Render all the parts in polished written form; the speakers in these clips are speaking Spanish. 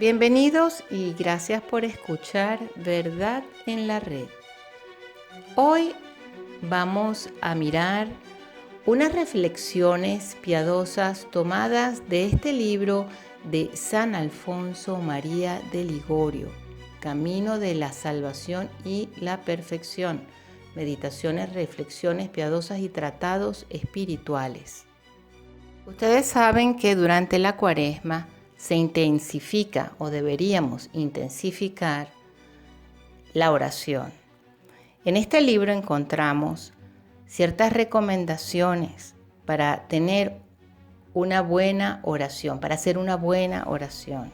Bienvenidos y gracias por escuchar Verdad en la Red. Hoy vamos a mirar unas reflexiones piadosas tomadas de este libro de San Alfonso María de Ligorio, Camino de la Salvación y la Perfección, meditaciones, reflexiones piadosas y tratados espirituales. Ustedes saben que durante la Cuaresma se intensifica o deberíamos intensificar la oración. En este libro encontramos ciertas recomendaciones para tener una buena oración, para hacer una buena oración.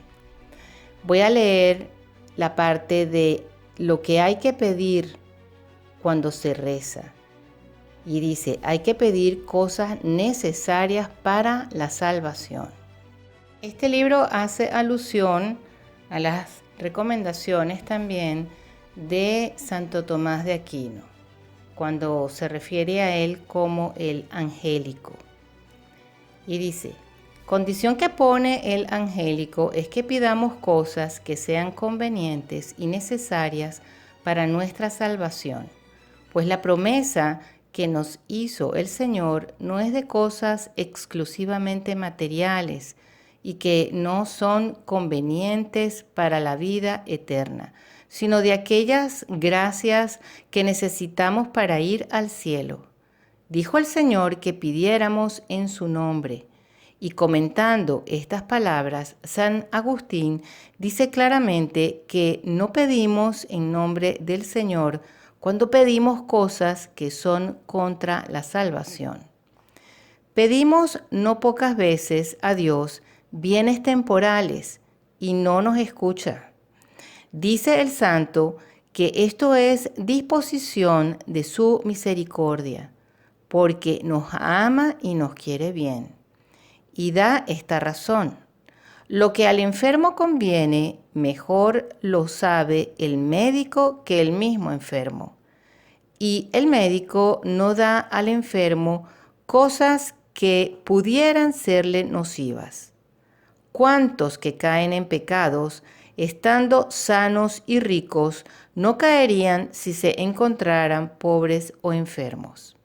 Voy a leer la parte de lo que hay que pedir cuando se reza. Y dice, hay que pedir cosas necesarias para la salvación. Este libro hace alusión a las recomendaciones también de Santo Tomás de Aquino, cuando se refiere a él como el angélico. Y dice, condición que pone el angélico es que pidamos cosas que sean convenientes y necesarias para nuestra salvación, pues la promesa que nos hizo el Señor no es de cosas exclusivamente materiales y que no son convenientes para la vida eterna, sino de aquellas gracias que necesitamos para ir al cielo. Dijo el Señor que pidiéramos en su nombre. Y comentando estas palabras, San Agustín dice claramente que no pedimos en nombre del Señor cuando pedimos cosas que son contra la salvación. Pedimos no pocas veces a Dios bienes temporales y no nos escucha. Dice el santo que esto es disposición de su misericordia, porque nos ama y nos quiere bien. Y da esta razón. Lo que al enfermo conviene, mejor lo sabe el médico que el mismo enfermo. Y el médico no da al enfermo cosas que pudieran serle nocivas. ¿Cuántos que caen en pecados, estando sanos y ricos, no caerían si se encontraran pobres o enfermos?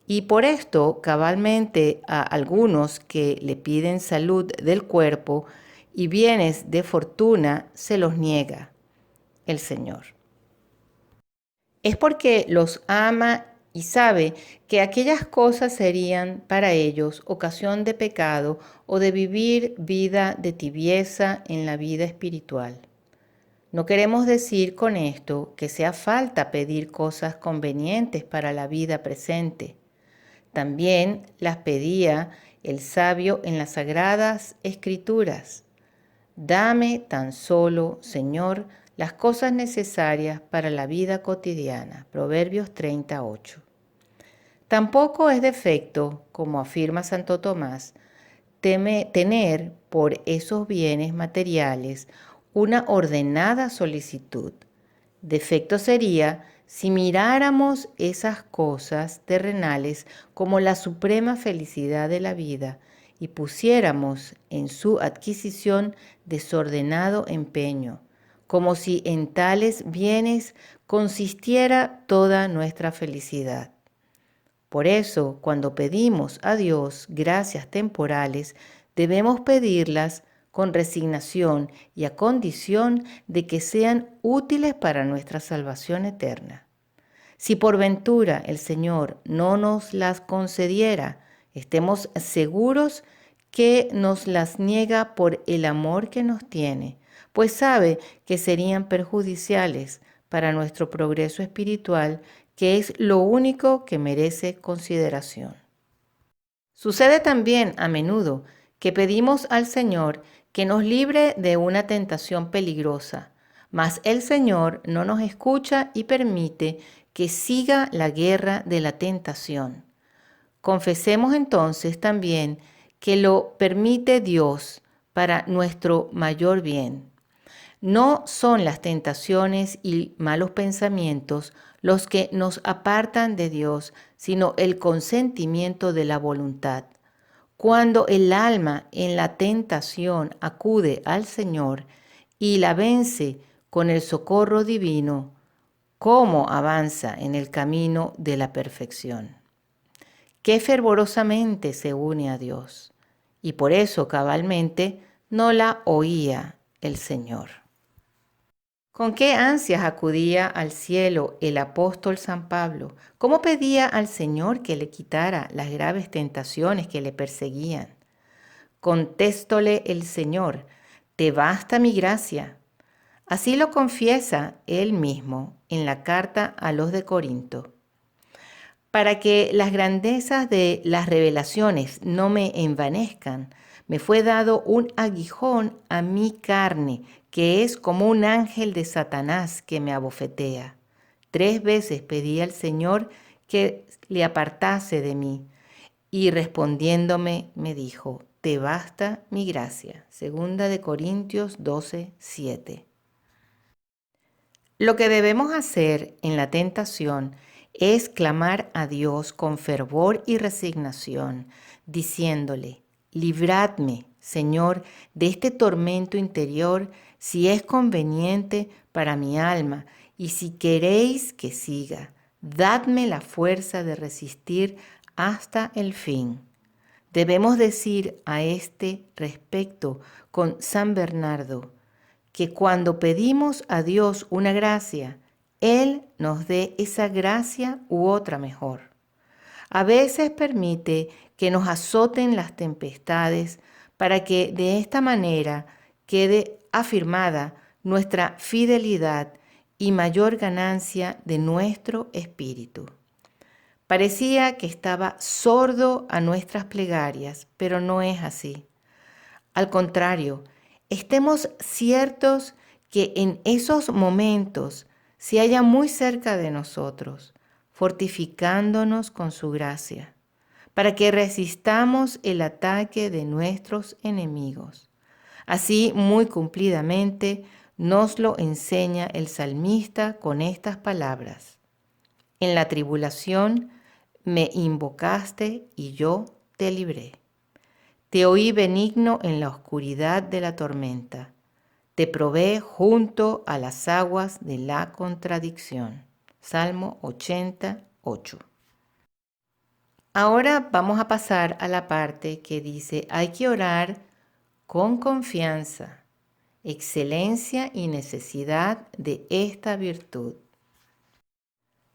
Y por esto, cabalmente a algunos que le piden salud del cuerpo y bienes de fortuna, se los niega el Señor. Es porque los ama y sabe que aquellas cosas serían para ellos ocasión de pecado o de vivir vida de tibieza en la vida espiritual. No queremos decir con esto que sea falta pedir cosas convenientes para la vida presente. También las pedía el sabio en las sagradas escrituras. Dame tan solo, Señor, las cosas necesarias para la vida cotidiana. Proverbios 38. Tampoco es defecto, como afirma Santo Tomás, tener por esos bienes materiales una ordenada solicitud. Defecto sería si miráramos esas cosas terrenales como la suprema felicidad de la vida y pusiéramos en su adquisición desordenado empeño, como si en tales bienes consistiera toda nuestra felicidad. Por eso, cuando pedimos a Dios gracias temporales, debemos pedirlas con resignación y a condición de que sean útiles para nuestra salvación eterna. Si por ventura el Señor no nos las concediera, estemos seguros que nos las niega por el amor que nos tiene, pues sabe que serían perjudiciales para nuestro progreso espiritual, que es lo único que merece consideración. Sucede también a menudo que pedimos al Señor que nos libre de una tentación peligrosa, mas el Señor no nos escucha y permite que siga la guerra de la tentación. Confesemos entonces también que lo permite Dios para nuestro mayor bien. No son las tentaciones y malos pensamientos los que nos apartan de Dios, sino el consentimiento de la voluntad. Cuando el alma en la tentación acude al Señor, y la vence con el socorro divino, cómo avanza en el camino de la perfección. Qué fervorosamente se une a Dios, y por eso cabalmente no la oía el Señor. Con qué ansias acudía al cielo el apóstol San Pablo, cómo pedía al Señor que le quitara las graves tentaciones que le perseguían. Contéstóle el Señor: te basta mi gracia. Así lo confiesa él mismo en la carta a los de Corinto. Para que las grandezas de las revelaciones no me envanezcan, me fue dado un aguijón a mi carne, que es como un ángel de Satanás que me abofetea. 3 veces pedí al Señor que le apartase de mí, y respondiéndome me dijo: te basta mi gracia. 2 Corintios 12:7. Lo que debemos hacer en la tentación es clamar a Dios con fervor y resignación, diciéndole: libradme, Señor, de este tormento interior, si es conveniente para mi alma, y si queréis que siga, dadme la fuerza de resistir hasta el fin. Debemos decir a este respecto con San Bernardo, que cuando pedimos a Dios una gracia, Él nos dé esa gracia u otra mejor. A veces permite que nos azoten las tempestades para que de esta manera quede afirmada nuestra fidelidad y mayor ganancia de nuestro espíritu. Parecía que estaba sordo a nuestras plegarias, pero no es así. Al contrario, estemos ciertos que en esos momentos se halla muy cerca de nosotros, fortificándonos con su gracia, para que resistamos el ataque de nuestros enemigos. Así, muy cumplidamente, nos lo enseña el salmista con estas palabras: en la tribulación me invocaste y yo te libré. Te oí benigno en la oscuridad de la tormenta. Te probé junto a las aguas de la contradicción. Salmo 88. Ahora vamos a pasar a la parte que dice: hay que orar con confianza, excelencia y necesidad de esta virtud.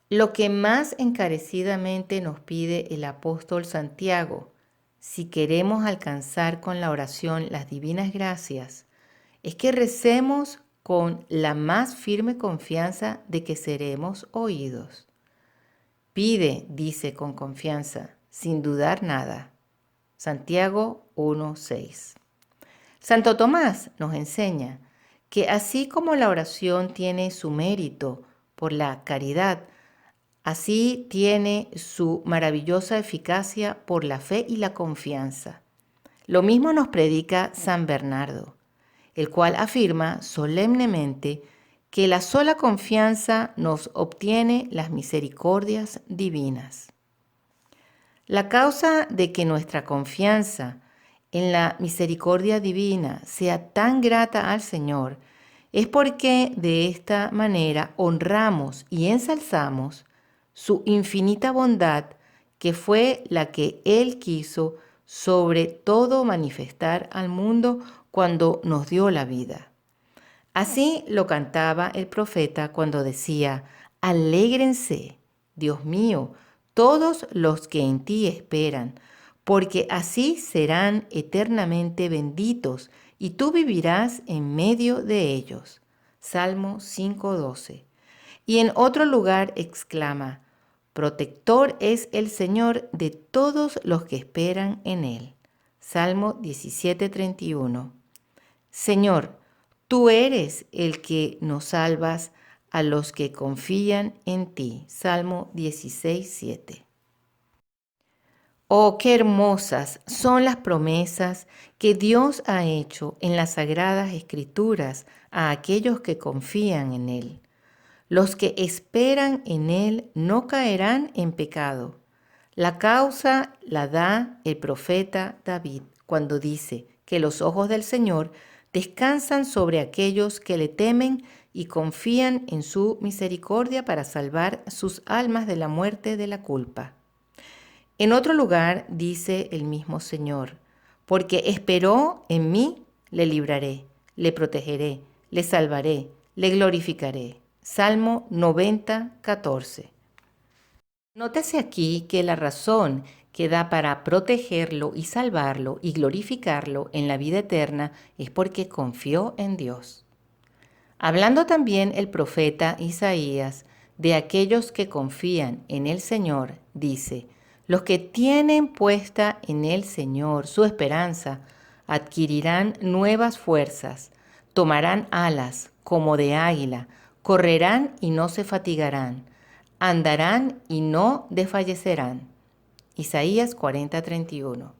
Lo que más encarecidamente nos pide el apóstol Santiago, si queremos alcanzar con la oración las divinas gracias, es que recemos con la más firme confianza de que seremos oídos. Pide, dice con confianza, sin dudar nada. Santiago 1:6. Santo Tomás nos enseña que así como la oración tiene su mérito por la caridad, así tiene su maravillosa eficacia por la fe y la confianza. Lo mismo nos predica San Bernardo, el cual afirma solemnemente que la sola confianza nos obtiene las misericordias divinas. La causa de que nuestra confianza en la misericordia divina sea tan grata al Señor es porque de esta manera honramos y ensalzamos su infinita bondad, que fue la que Él quiso sobre todo manifestar al mundo cuando nos dio la vida. Así lo cantaba el profeta cuando decía: alégrense, Dios mío, todos los que en ti esperan, porque así serán eternamente benditos, y tú vivirás en medio de ellos. Salmo 5:12. Y en otro lugar exclama: protector es el Señor de todos los que esperan en Él. Salmo 17:31. Señor, tú eres el que nos salvas a los que confían en ti. Salmo 16:7. Oh, qué hermosas son las promesas que Dios ha hecho en las Sagradas Escrituras a aquellos que confían en Él. Los que esperan en Él no caerán en pecado. La causa la da el profeta David cuando dice que los ojos del Señor descansan sobre aquellos que le temen y confían en su misericordia para salvar sus almas de la muerte de la culpa. En otro lugar dice el mismo Señor, porque esperó en mí, le libraré, le protegeré, le salvaré, le glorificaré. Salmo 90, 14. Nótese aquí que la razón que da para protegerlo y salvarlo y glorificarlo en la vida eterna es porque confió en Dios. Hablando también el profeta Isaías de aquellos que confían en el Señor, dice, los que tienen puesta en el Señor su esperanza adquirirán nuevas fuerzas, tomarán alas como de águila, correrán y no se fatigarán, andarán y no desfallecerán. Isaías 40:31.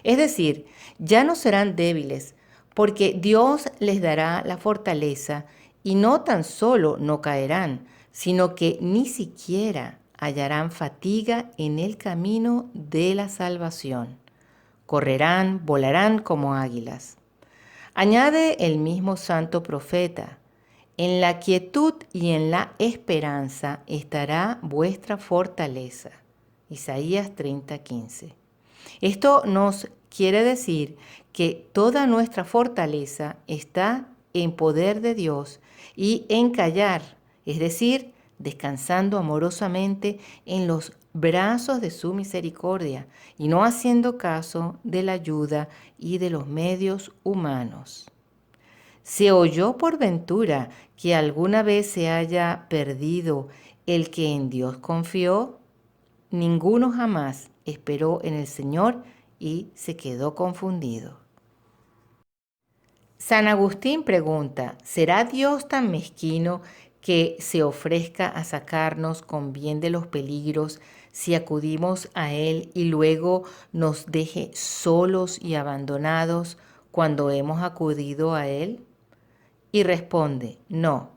Es decir, ya no serán débiles, porque Dios les dará la fortaleza y no tan solo no caerán, sino que ni siquiera hallarán fatiga en el camino de la salvación. Correrán, volarán como águilas. Añade el mismo santo profeta, en la quietud y en la esperanza estará vuestra fortaleza. Isaías 30:15. Esto nos quiere decir que toda nuestra fortaleza está en poder de Dios y en callar, es decir, descansando amorosamente en los brazos de su misericordia y no haciendo caso de la ayuda y de los medios humanos. ¿Se oyó por ventura que alguna vez se haya perdido el que en Dios confió? Ninguno jamás esperó en el Señor y se quedó confundido. San Agustín pregunta, ¿será Dios tan mezquino que se ofrezca a sacarnos con bien de los peligros si acudimos a Él y luego nos deje solos y abandonados cuando hemos acudido a Él? Y responde, no,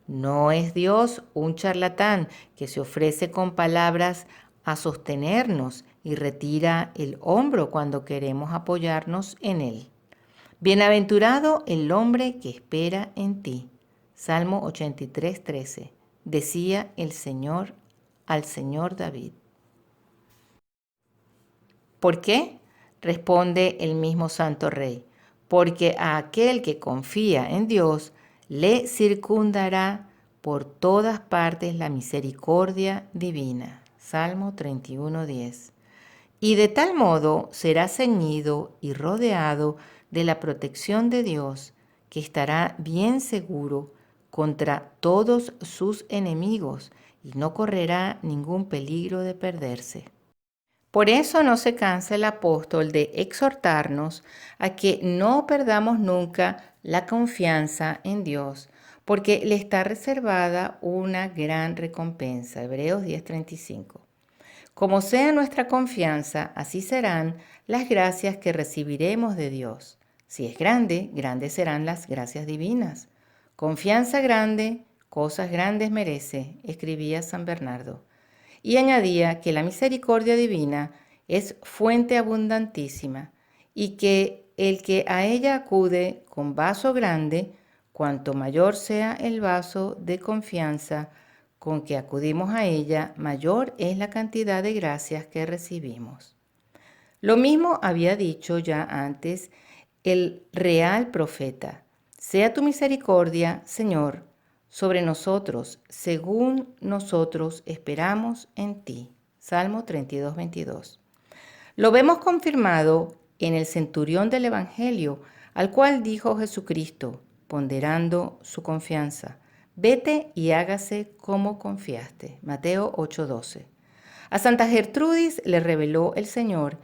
no es Dios un charlatán que se ofrece con palabras a sostenernos y retira el hombro cuando queremos apoyarnos en Él. Bienaventurado el hombre que espera en ti. Salmo 83:13. Decía el Señor al Señor David. ¿Por qué? Responde el mismo Santo Rey. Porque a aquel que confía en Dios le circundará por todas partes la misericordia divina. Salmo 31:10. Y de tal modo será ceñido y rodeado de la protección de Dios, que estará bien seguro contra todos sus enemigos y no correrá ningún peligro de perderse. Por eso no se cansa el apóstol de exhortarnos a que no perdamos nunca la confianza en Dios, porque le está reservada una gran recompensa. Hebreos 10:35. Como sea nuestra confianza, así serán las gracias que recibiremos de Dios. Si es grande, grandes serán las gracias divinas. Confianza grande, cosas grandes merece, escribía San Bernardo. Y añadía que la misericordia divina es fuente abundantísima y que el que a ella acude con vaso grande, cuanto mayor sea el vaso de confianza con que acudimos a ella, mayor es la cantidad de gracias que recibimos. Lo mismo había dicho ya antes el real profeta. Sea tu misericordia, Señor, sobre nosotros, según nosotros esperamos en ti. Salmo 32:22. Lo vemos confirmado en el centurión del Evangelio, al cual dijo Jesucristo, ponderando su confianza, vete y hágase como confiaste. Mateo 8:12. A Santa Gertrudis le reveló el Señor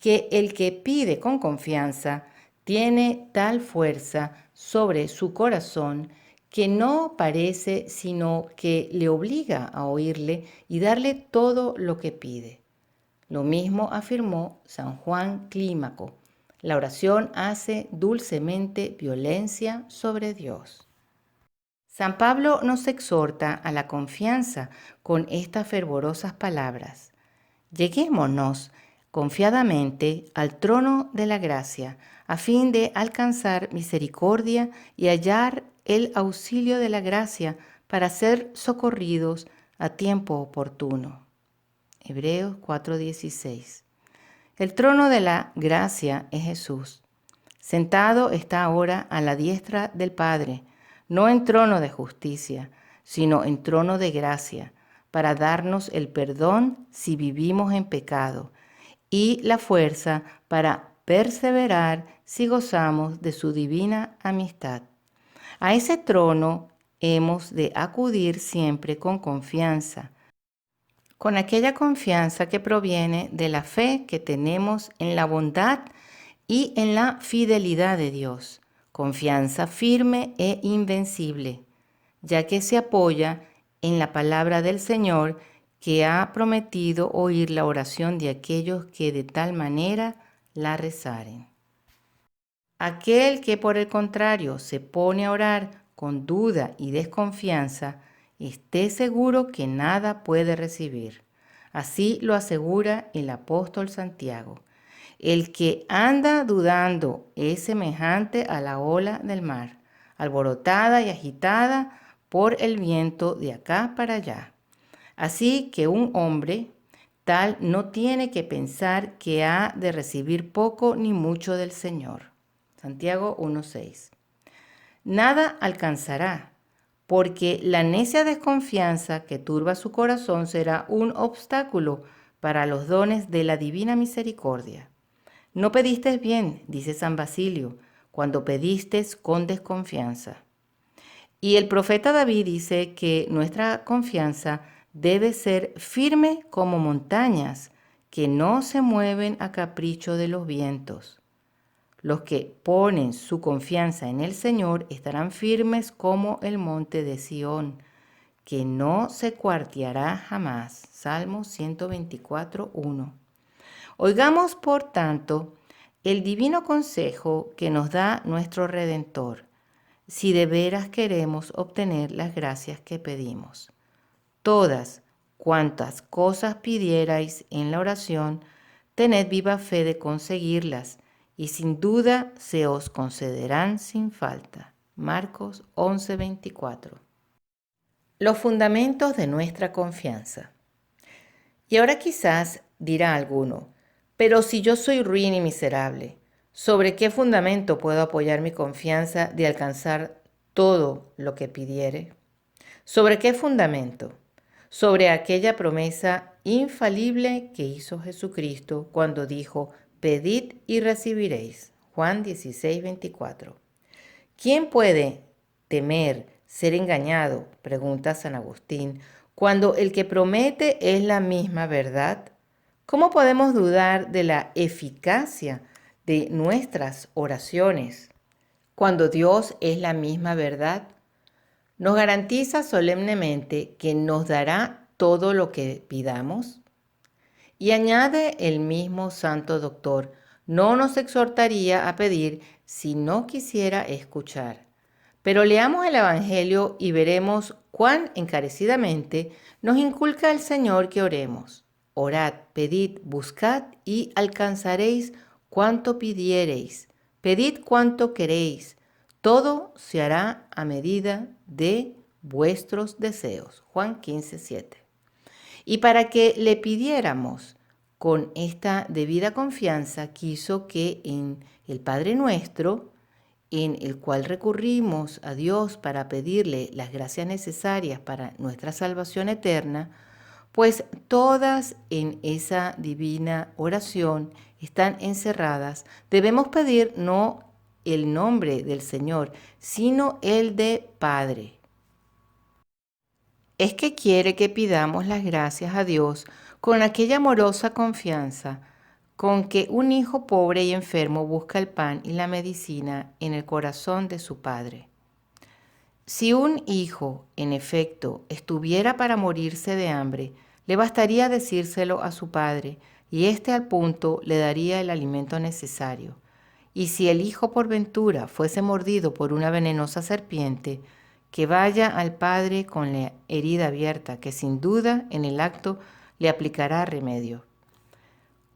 que el que pide con confianza tiene tal fuerza sobre su corazón que no parece sino que le obliga a oírle y darle todo lo que pide. Lo mismo afirmó San Juan Clímaco. La oración hace dulcemente violencia sobre Dios. San Pablo nos exhorta a la confianza con estas fervorosas palabras. Lleguémonos confiadamente al trono de la gracia, a fin de alcanzar misericordia y hallar el auxilio de la gracia para ser socorridos a tiempo oportuno. Hebreos 4:16. El trono de la gracia es Jesús. Sentado está ahora a la diestra del Padre, no en trono de justicia, sino en trono de gracia, para darnos el perdón si vivimos en pecado y la fuerza para perseverar si gozamos de su divina amistad. A ese trono hemos de acudir siempre con confianza, con aquella confianza que proviene de la fe que tenemos en la bondad y en la fidelidad de Dios, confianza firme e invencible, ya que se apoya en la palabra del Señor, que ha prometido oír la oración de aquellos que de tal manera la rezaren. Aquel que por el contrario se pone a orar con duda y desconfianza, esté seguro que nada puede recibir. Así lo asegura el apóstol Santiago. El que anda dudando es semejante a la ola del mar, alborotada y agitada por el viento de acá para allá. Así que un hombre tal no tiene que pensar que ha de recibir poco ni mucho del Señor. Santiago 1:6. Nada alcanzará, porque la necia desconfianza que turba su corazón será un obstáculo para los dones de la divina misericordia. No pediste bien, dice San Basilio, cuando pediste con desconfianza. Y el profeta David dice que nuestra confianza debe ser firme como montañas, que no se mueven a capricho de los vientos. Los que ponen su confianza en el Señor estarán firmes como el monte de Sión, que no se cuarteará jamás. Salmo 124:1. Oigamos, por tanto, el divino consejo que nos da nuestro Redentor, si de veras queremos obtener las gracias que pedimos. Todas cuantas cosas pidierais en la oración, tened viva fe de conseguirlas, y sin duda se os concederán sin falta. Marcos 11:24. Los fundamentos de nuestra confianza. Y ahora quizás dirá alguno, pero si yo soy ruin y miserable, ¿sobre qué fundamento puedo apoyar mi confianza de alcanzar todo lo que pidiere? ¿Sobre qué fundamento? Sobre aquella promesa infalible que hizo Jesucristo cuando dijo, pedid y recibiréis. Juan 16:24. ¿Quién puede temer ser engañado? Pregunta San Agustín, cuando el que promete es la misma verdad. ¿Cómo podemos dudar de la eficacia de nuestras oraciones cuando Dios es la misma verdad? Nos garantiza solemnemente que nos dará todo lo que pidamos. Y añade el mismo santo doctor, no nos exhortaría a pedir si no quisiera escuchar. Pero leamos el Evangelio y veremos cuán encarecidamente nos inculca el Señor que oremos. Orad, pedid, buscad y alcanzaréis cuanto pidiereis. Pedid cuanto queréis. Todo se hará a medida de vuestros deseos. Juan 15:7. Y para que le pidiéramos con esta debida confianza, quiso que en el Padre Nuestro, en el cual recurrimos a Dios para pedirle las gracias necesarias para nuestra salvación eterna, pues todas en esa divina oración están encerradas. Debemos pedir no el nombre del Señor, sino el de Padre. Es que quiere que pidamos las gracias a Dios con aquella amorosa confianza con que un hijo pobre y enfermo busca el pan y la medicina en el corazón de su padre. Si un hijo, en efecto, estuviera para morirse de hambre, le bastaría decírselo a su padre, y éste al punto le daría el alimento necesario. Y si el hijo por ventura fuese mordido por una venenosa serpiente, que vaya al padre con la herida abierta, que sin duda en el acto le aplicará remedio.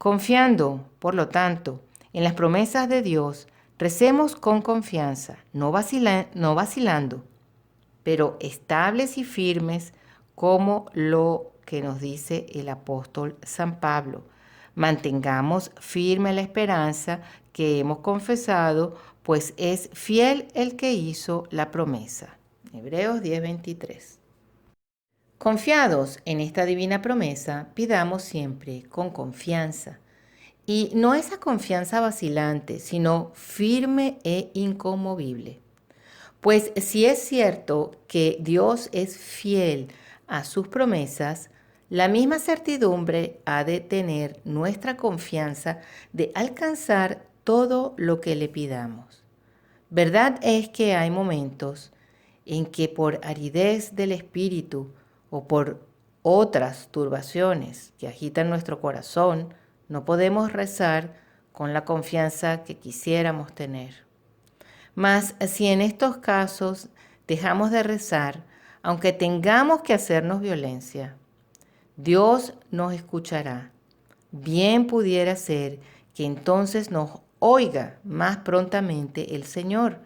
Confiando, por lo tanto, en las promesas de Dios, recemos con confianza, no vacilando, pero estables y firmes como lo que nos dice el apóstol San Pablo. Mantengamos firme la esperanza que hemos confesado, pues es fiel el que hizo la promesa. Hebreos 10:23. Confiados en esta divina promesa, pidamos siempre con confianza. Y no esa confianza vacilante, sino firme e inconmovible. Pues si es cierto que Dios es fiel a sus promesas, la misma certidumbre ha de tener nuestra confianza de alcanzar todo lo que le pidamos. Verdad es que hay momentos en que por aridez del espíritu o por otras turbaciones que agitan nuestro corazón, no podemos rezar con la confianza que quisiéramos tener. Mas si en estos casos dejamos de rezar, aunque tengamos que hacernos violencia, Dios nos escuchará. Bien pudiera ser que entonces nos oiga más prontamente el Señor,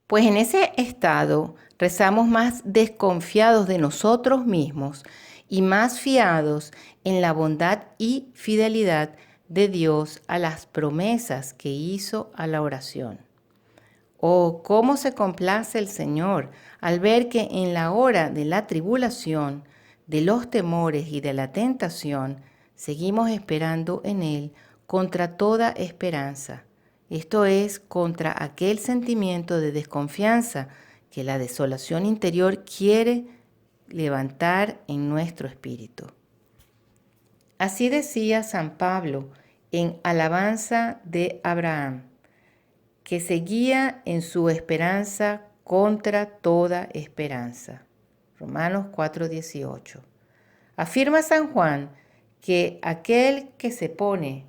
pues en ese estado rezamos más desconfiados de nosotros mismos y más fiados en la bondad y fidelidad de Dios a las promesas que hizo a la oración. Oh, cómo se complace el Señor al ver que en la hora de la tribulación, de los temores y de la tentación, seguimos esperando en Él contra toda esperanza. Esto es, contra aquel sentimiento de desconfianza que la desolación interior quiere levantar en nuestro espíritu. Así decía San Pablo en Alabanza de Abraham, que seguía en su esperanza contra toda esperanza. Romanos 4:18. Afirma San Juan que aquel que se pone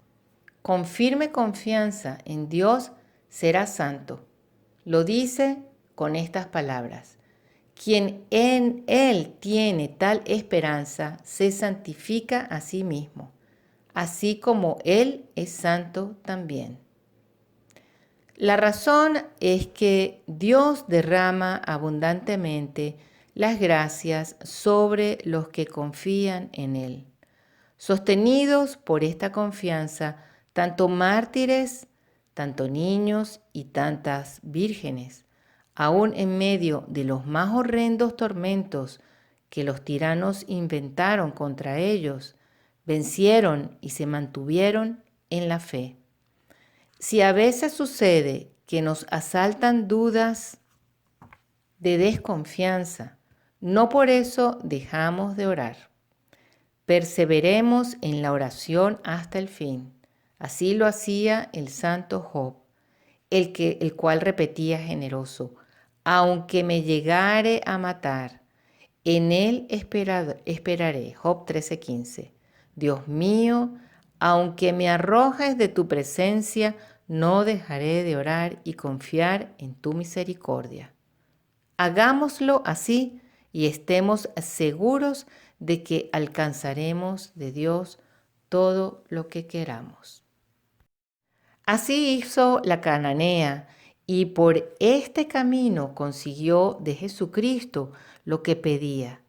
con firme confianza en Dios será santo. Lo dice con estas palabras: quien en Él tiene tal esperanza se santifica a sí mismo, así como Él es santo también. La razón es que Dios derrama abundantemente las gracias sobre los que confían en Él. Sostenidos por esta confianza, tanto mártires, tanto niños y tantas vírgenes, aún en medio de los más horrendos tormentos que los tiranos inventaron contra ellos, vencieron y se mantuvieron en la fe. Si a veces sucede que nos asaltan dudas de desconfianza, no por eso dejamos de orar. Perseveremos en la oración hasta el fin. Así lo hacía el santo Job, el cual repetía generoso: aunque me llegare a matar, en él esperaré. Job 13:15. Dios mío, aunque me arrojes de tu presencia, no dejaré de orar y confiar en tu misericordia. Hagámoslo así y estemos seguros de que alcanzaremos de Dios todo lo que queramos. Así hizo la cananea y por este camino consiguió de Jesucristo lo que pedía.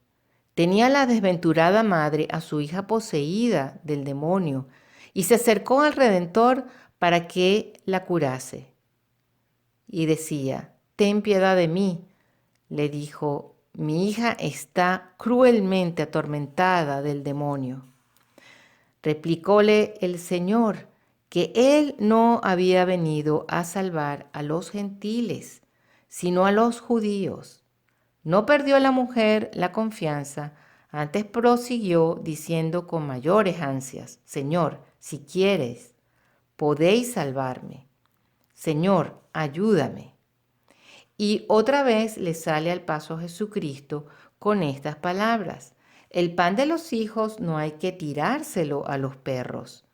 Tenía la desventurada madre a su hija poseída del demonio y se acercó al Redentor para que la curase. Y decía: ten piedad de mí. Le dijo: mi hija está cruelmente atormentada del demonio. Replicóle el Señor que Él no había venido a salvar a los gentiles, sino a los judíos. No perdió la mujer la confianza, antes prosiguió diciendo con mayores ansias: Señor, si quieres, podéis salvarme. Señor, ayúdame. Y otra vez le sale al paso a Jesucristo con estas palabras: el pan de los hijos no hay que tirárselo a los perros.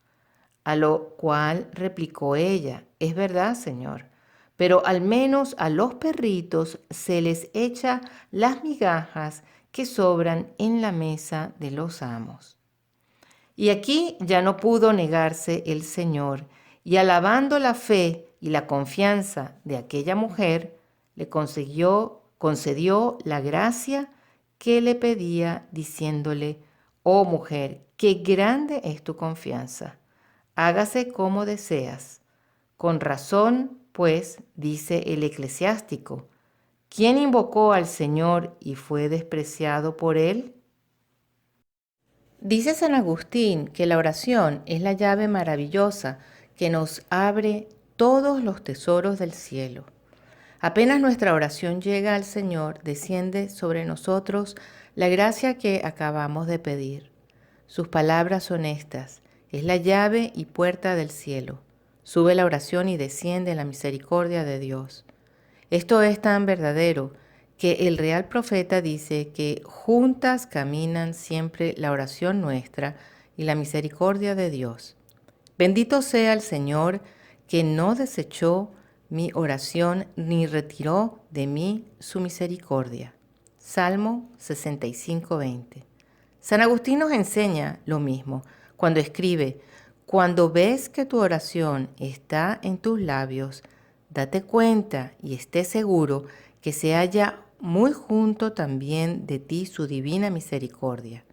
A lo cual replicó ella: es verdad, Señor, pero al menos a los perritos se les echa las migajas que sobran en la mesa de los amos. Y aquí ya no pudo negarse el Señor, y alabando la fe y la confianza de aquella mujer, le concedió la gracia que le pedía, diciéndole: oh mujer, qué grande es tu confianza, hágase como deseas. Con razón, pues, dice el eclesiástico: ¿quién invocó al Señor y fue despreciado por él? Dice San Agustín que la oración es la llave maravillosa que nos abre todos los tesoros del cielo. Apenas nuestra oración llega al Señor, desciende sobre nosotros la gracia que acabamos de pedir. Sus palabras son estas: es la llave y puerta del cielo. Sube la oración y desciende la misericordia de Dios. Esto es tan verdadero que el real profeta dice que juntas caminan siempre la oración nuestra y la misericordia de Dios. Bendito sea el Señor, que no desechó mi oración ni retiró de mí su misericordia. Salmo 65:20. San Agustín nos enseña lo mismo cuando escribe: cuando ves que tu oración está en tus labios, date cuenta y esté seguro que se halla muy junto también de ti su divina misericordia.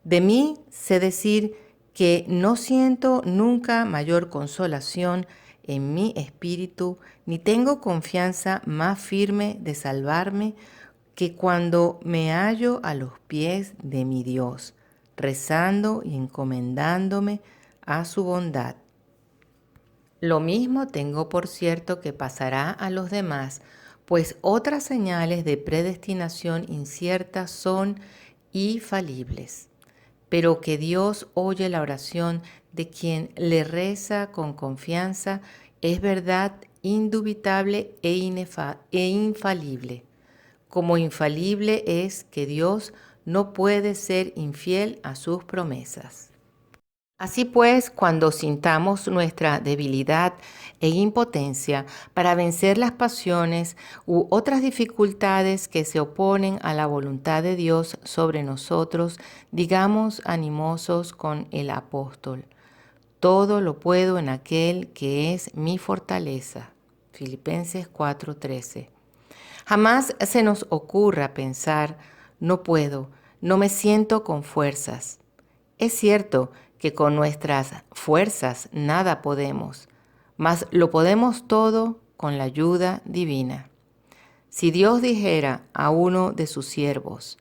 De mí sé decir que no siento nunca mayor consolación en mi espíritu, ni tengo confianza más firme de salvarme que cuando me hallo a los pies de mi Dios, rezando y encomendándome a su bondad. Lo mismo tengo por cierto que pasará a los demás, pues otras señales de predestinación inciertas son infalibles. Pero que Dios oye la oración de quien le reza con confianza es verdad indubitable e infalible. Como infalible es que Dios no puede ser infiel a sus promesas. Así pues, cuando sintamos nuestra debilidad e impotencia para vencer las pasiones u otras dificultades que se oponen a la voluntad de Dios sobre nosotros, digamos animosos con el apóstol: todo lo puedo en aquel que es mi fortaleza. Filipenses 4:13. Jamás se nos ocurra pensar: no puedo, no me siento con fuerzas. Es cierto que con nuestras fuerzas nada podemos, mas lo podemos todo con la ayuda divina. Si Dios dijera a uno de sus siervos: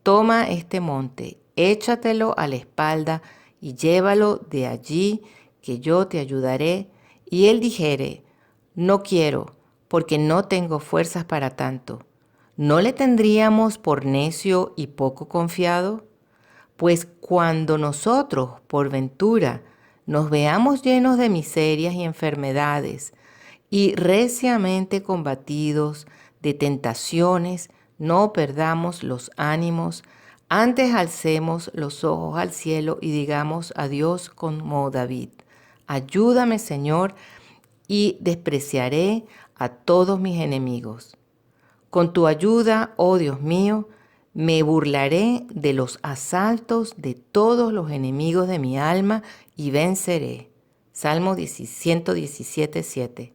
toma este monte, échatelo a la espalda y llévalo de allí, que yo te ayudaré, y él dijere: no quiero, porque no tengo fuerzas para tanto, ¿no le tendríamos por necio y poco confiado? Pues cuando nosotros, por ventura, nos veamos llenos de miserias y enfermedades y reciamente combatidos de tentaciones, no perdamos los ánimos, antes alcemos los ojos al cielo y digamos a Dios como David: ayúdame, Señor, y despreciaré a todos mis enemigos. Con tu ayuda, oh Dios mío, me burlaré de los asaltos de todos los enemigos de mi alma y venceré. Salmo 117:7.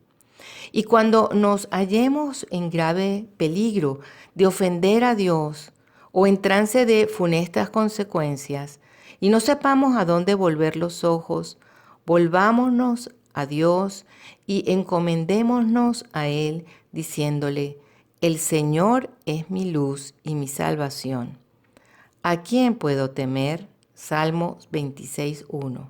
Y cuando nos hallemos en grave peligro de ofender a Dios o en trance de funestas consecuencias y no sepamos a dónde volver los ojos, volvámonos a Dios y encomendémonos a Él, diciéndole: el Señor es mi luz y mi salvación. ¿A quién puedo temer? Salmos 26:1.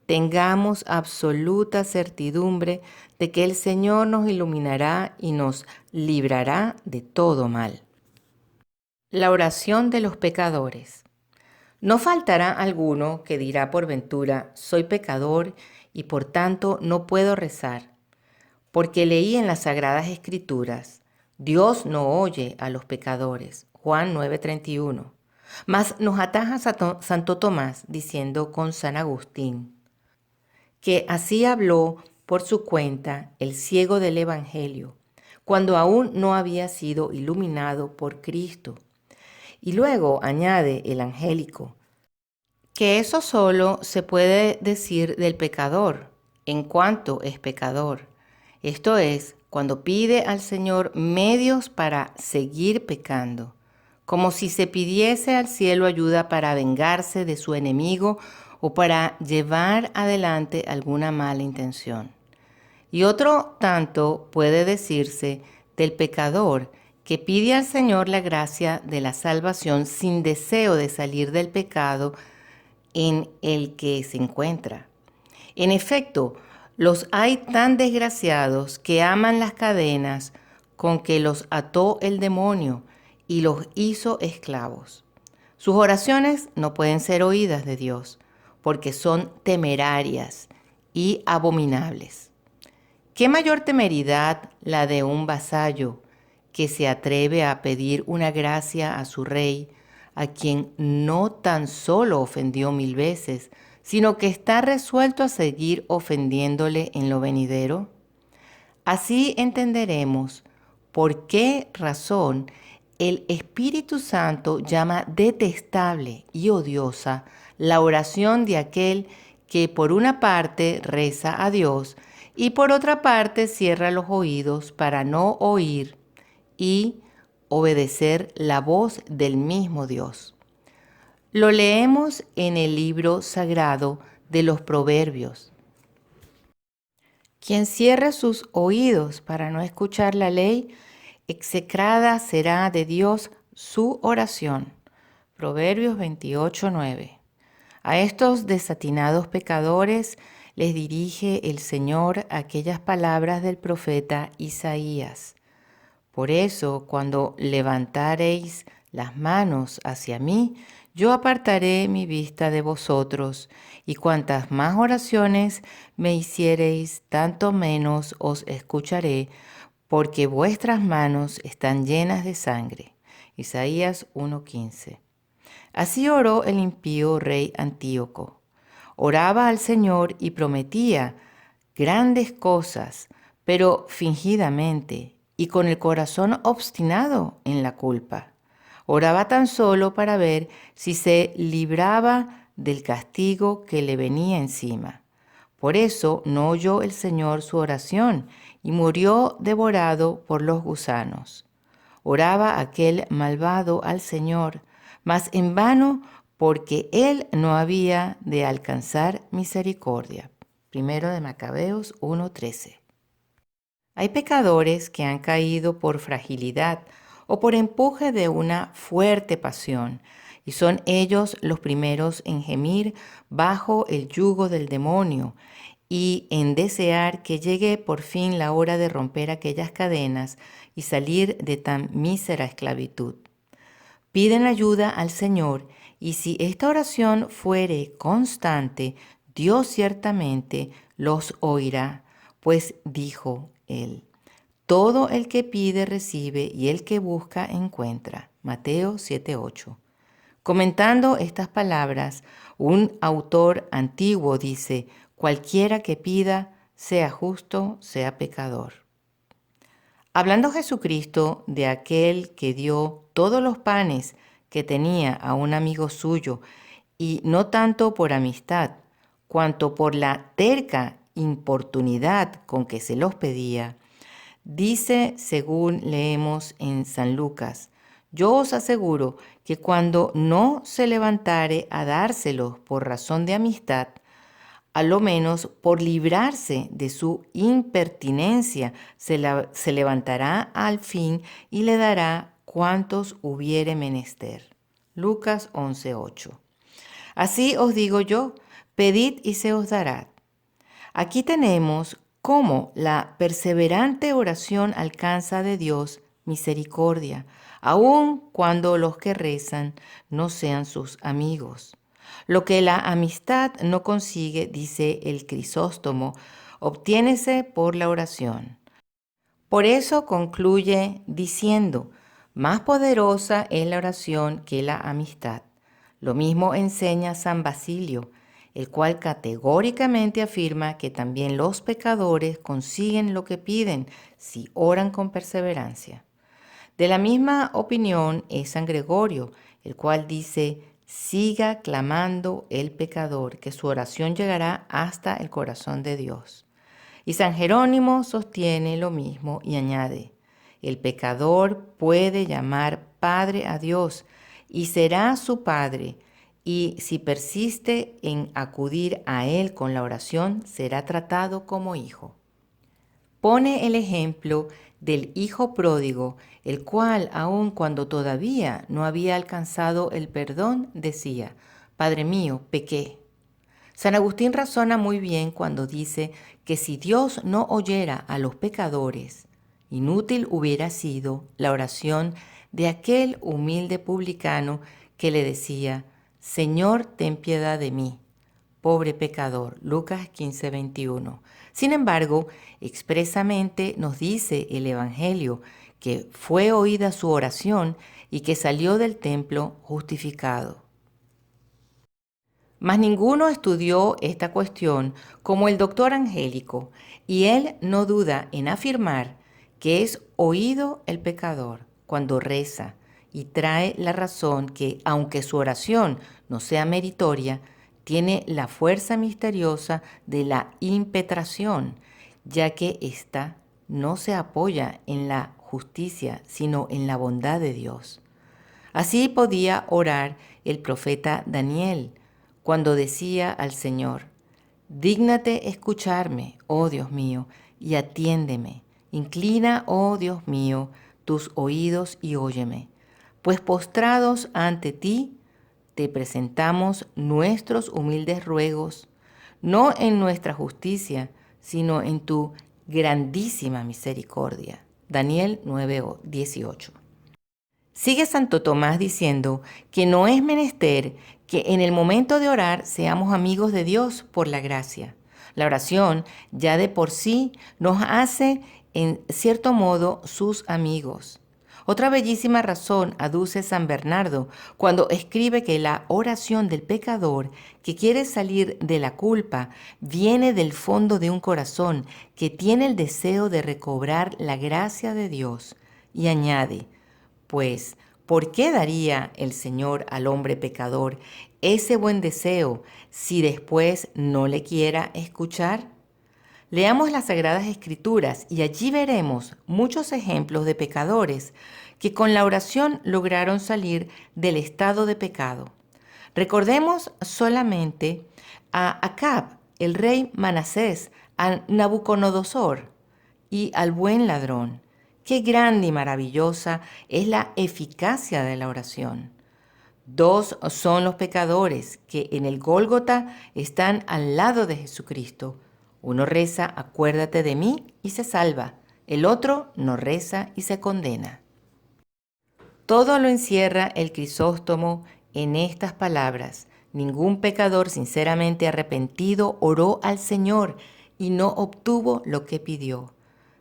Tengamos absoluta certidumbre de que el Señor nos iluminará y nos librará de todo mal. La oración de los pecadores. No faltará alguno que dirá por ventura: soy pecador y por tanto no puedo rezar, porque leí en las Sagradas Escrituras: Dios no oye a los pecadores. Juan 9:31. Mas nos ataja Santo Tomás diciendo con San Agustín que así habló por su cuenta el ciego del Evangelio, cuando aún no había sido iluminado por Cristo. Y luego añade el angélico: Que eso solo se puede decir del pecador, en cuanto es pecador. Esto es, cuando pide al Señor medios para seguir pecando, como si se pidiese al cielo ayuda para vengarse de su enemigo o para llevar adelante alguna mala intención. Y otro tanto puede decirse del pecador que pide al Señor la gracia de la salvación sin deseo de salir del pecado en el que se encuentra. En efecto, los hay tan desgraciados que aman las cadenas con que los ató el demonio y los hizo esclavos. Sus oraciones no pueden ser oídas de Dios porque son temerarias y abominables. ¿Qué mayor temeridad la de un vasallo que se atreve a pedir una gracia a su rey, a quien no tan solo ofendió 1000 veces, sino que está resuelto a seguir ofendiéndole en lo venidero? Así entenderemos por qué razón el Espíritu Santo llama detestable y odiosa la oración de aquel que por una parte reza a Dios y por otra parte cierra los oídos para no oír y obedecer la voz del mismo Dios. Lo leemos en el libro sagrado de los Proverbios. Quien cierre sus oídos para no escuchar la ley, execrada será de Dios su oración. Proverbios 28:9. A estos desatinados pecadores les dirige el Señor aquellas palabras del profeta Isaías. Por eso, cuando levantareis las manos hacia mí, yo apartaré mi vista de vosotros, y cuantas más oraciones me hiciereis, tanto menos os escucharé, porque vuestras manos están llenas de sangre. Isaías 1:15. Así oró el impío rey Antíoco. Oraba al Señor y prometía grandes cosas, pero fingidamente y con el corazón obstinado en la culpa. Oraba tan solo para ver si se libraba del castigo que le venía encima. Por eso no oyó el Señor su oración y murió devorado por los gusanos. Oraba aquel malvado al Señor, mas en vano, porque él no había de alcanzar misericordia. Primero de Macabeos 1:13. Hay pecadores que han caído por fragilidad o por empuje de una fuerte pasión, y son ellos los primeros en gemir bajo el yugo del demonio y en desear que llegue por fin la hora de romper aquellas cadenas y salir de tan mísera esclavitud. Piden ayuda al Señor, y si esta oración fuere constante, Dios ciertamente los oirá, pues dijo él: todo el que pide recibe y el que busca encuentra. Mateo 7:8. Comentando estas palabras, un autor antiguo dice: cualquiera que pida, sea justo, sea pecador. Hablando Jesucristo de aquel que dio todos los panes que tenía a un amigo suyo, y no tanto por amistad, cuanto por la terca importunidad con que se los pedía, dice, según leemos en San Lucas: yo os aseguro que cuando no se levantare a dárselos por razón de amistad, a lo menos por librarse de su impertinencia, se levantará al fin y le dará cuantos hubiere menester. Lucas 11:8. Así os digo yo, pedid y se os dará. Aquí tenemos cómo la perseverante oración alcanza de Dios misericordia, aun cuando los que rezan no sean sus amigos. Lo que la amistad no consigue, dice el Crisóstomo, obtiénese por la oración. Por eso concluye diciendo: más poderosa es la oración que la amistad. Lo mismo enseña San Basilio, el cual categóricamente afirma que también los pecadores consiguen lo que piden si oran con perseverancia. De la misma opinión es San Gregorio, el cual dice: Siga clamando el pecador, que su oración llegará hasta el corazón de Dios. Y San Jerónimo sostiene lo mismo y añade, el pecador puede llamar Padre a Dios y será su Padre, y si persiste en acudir a Él con la oración, será tratado como hijo. Pone el ejemplo del hijo pródigo, el cual, aun cuando todavía no había alcanzado el perdón, decía, Padre mío, pequé. San Agustín razona muy bien cuando dice que si Dios no oyera a los pecadores, inútil hubiera sido la oración de aquel humilde publicano que le decía, Señor, ten piedad de mí, pobre pecador. Lucas 15:21. Sin embargo, expresamente nos dice el Evangelio que fue oída su oración y que salió del templo justificado. Mas ninguno estudió esta cuestión como el doctor Angélico, y él no duda en afirmar que es oído el pecador cuando reza y trae la razón que, aunque su oración no sea meritoria, tiene la fuerza misteriosa de la impetración, ya que ésta no se apoya en la justicia, sino en la bondad de Dios. Así podía orar el profeta Daniel, cuando decía al Señor, dígnate escucharme, oh Dios mío, y atiéndeme. Inclina, oh Dios mío, tus oídos y óyeme. Pues postrados ante ti, te presentamos nuestros humildes ruegos, no en nuestra justicia, sino en tu grandísima misericordia. Daniel 9:18. Sigue Santo Tomás diciendo que no es menester que en el momento de orar seamos amigos de Dios por la gracia. La oración ya de por sí nos hace en cierto modo sus amigos. Otra bellísima razón aduce San Bernardo cuando escribe que la oración del pecador que quiere salir de la culpa viene del fondo de un corazón que tiene el deseo de recobrar la gracia de Dios. Y añade, pues, ¿por qué daría el Señor al hombre pecador ese buen deseo si después no le quiera escuchar? Leamos las Sagradas Escrituras y allí veremos muchos ejemplos de pecadores que con la oración lograron salir del estado de pecado. Recordemos solamente a Acab, el rey Manasés, a Nabucodonosor y al buen ladrón. Qué grande y maravillosa es la eficacia de la oración. Dos son los pecadores que en el Gólgota están al lado de Jesucristo. Uno reza, acuérdate de mí, y se salva. El otro no reza y se condena. Todo lo encierra el Crisóstomo en estas palabras. Ningún pecador sinceramente arrepentido oró al Señor y no obtuvo lo que pidió.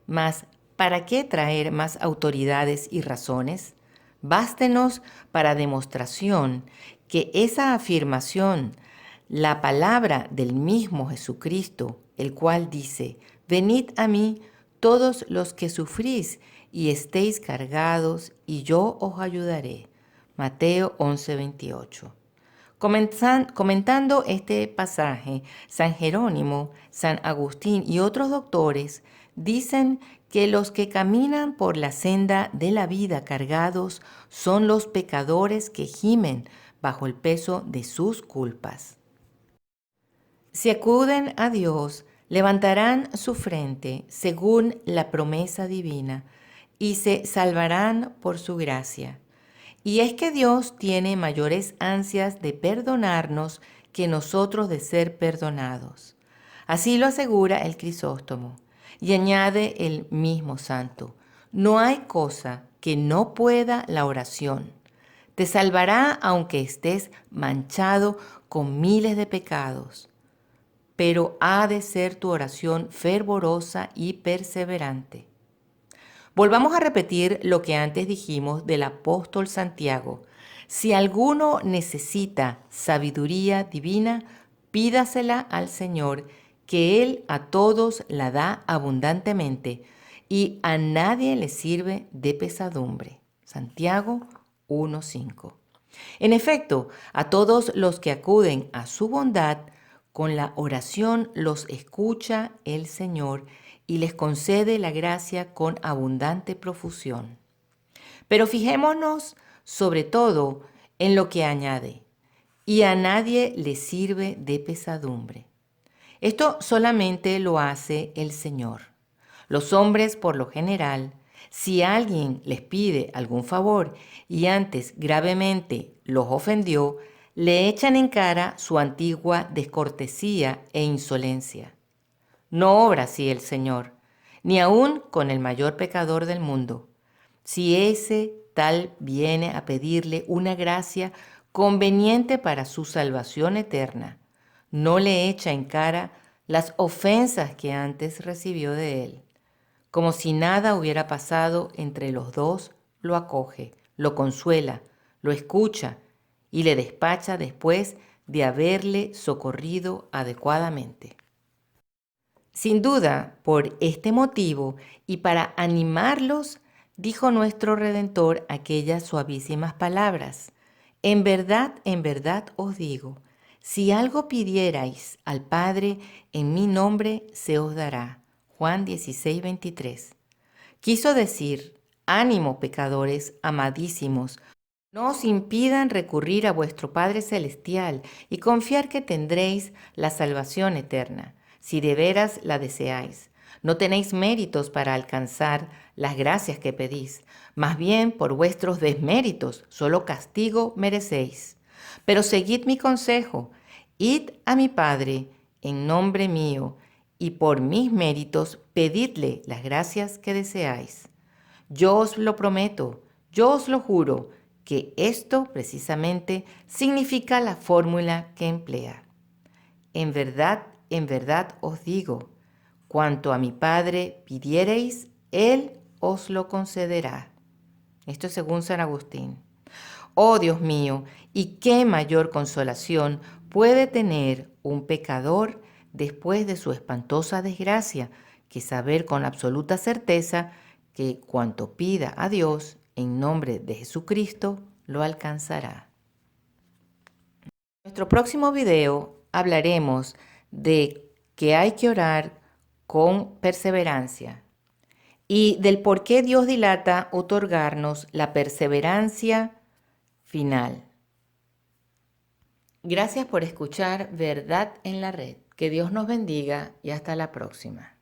Mas, ¿para qué traer más autoridades y razones? Bástenos para demostración que esa afirmación, la palabra del mismo Jesucristo, el cual dice, venid a mí todos los que sufrís y estéis cargados, y yo os ayudaré. Mateo 11:28. Comentando este pasaje, San Jerónimo, San Agustín y otros doctores dicen que los que caminan por la senda de la vida cargados son los pecadores que gimen bajo el peso de sus culpas. Si acuden a Dios, levantarán su frente según la promesa divina y se salvarán por su gracia. Y es que Dios tiene mayores ansias de perdonarnos que nosotros de ser perdonados. Así lo asegura el Crisóstomo. Y añade el mismo santo, no hay cosa que no pueda la oración. Te salvará aunque estés manchado con miles de pecados, pero ha de ser tu oración fervorosa y perseverante. Volvamos a repetir lo que antes dijimos del apóstol Santiago. Si alguno necesita sabiduría divina, pídasela al Señor, que Él a todos la da abundantemente y a nadie le sirve de pesadumbre. Santiago 1:5. En efecto, a todos los que acuden a su bondad, con la oración los escucha el Señor y les concede la gracia con abundante profusión. Pero fijémonos sobre todo en lo que añade, y a nadie le sirve de pesadumbre. Esto solamente lo hace el Señor. Los hombres, por lo general, si alguien les pide algún favor y antes gravemente los ofendió, le echan en cara su antigua descortesía e insolencia. No obra así el Señor, ni aun con el mayor pecador del mundo. Si ese tal viene a pedirle una gracia conveniente para su salvación eterna, no le echa en cara las ofensas que antes recibió de él. Como si nada hubiera pasado entre los dos, lo acoge, lo consuela, lo escucha y le despacha después de haberle socorrido adecuadamente. Sin duda, por este motivo y para animarlos, dijo nuestro Redentor aquellas suavísimas palabras. En verdad os digo, si algo pidierais al Padre en mi nombre, se os dará. Juan 16:23. Quiso decir, ánimo pecadores amadísimos, no os impidan recurrir a vuestro Padre Celestial y confiar que tendréis la salvación eterna, si de veras la deseáis. No tenéis méritos para alcanzar las gracias que pedís, más bien por vuestros desméritos, solo castigo merecéis. Pero seguid mi consejo, id a mi Padre en nombre mío, y por mis méritos pedidle las gracias que deseáis. Yo os lo prometo, yo os lo juro, que esto precisamente significa la fórmula que emplea. En verdad os digo, cuanto a mi Padre pidiereis, Él os lo concederá. Esto es según San Agustín. Oh Dios mío, ¿y qué mayor consolación puede tener un pecador después de su espantosa desgracia que saber con absoluta certeza que cuanto pida a Dios en nombre de Jesucristo lo alcanzará? En nuestro próximo video hablaremos de que hay que orar con perseverancia y del por qué Dios dilata otorgarnos la perseverancia final. Gracias por escuchar Verdad en la Red. Que Dios nos bendiga y hasta la próxima.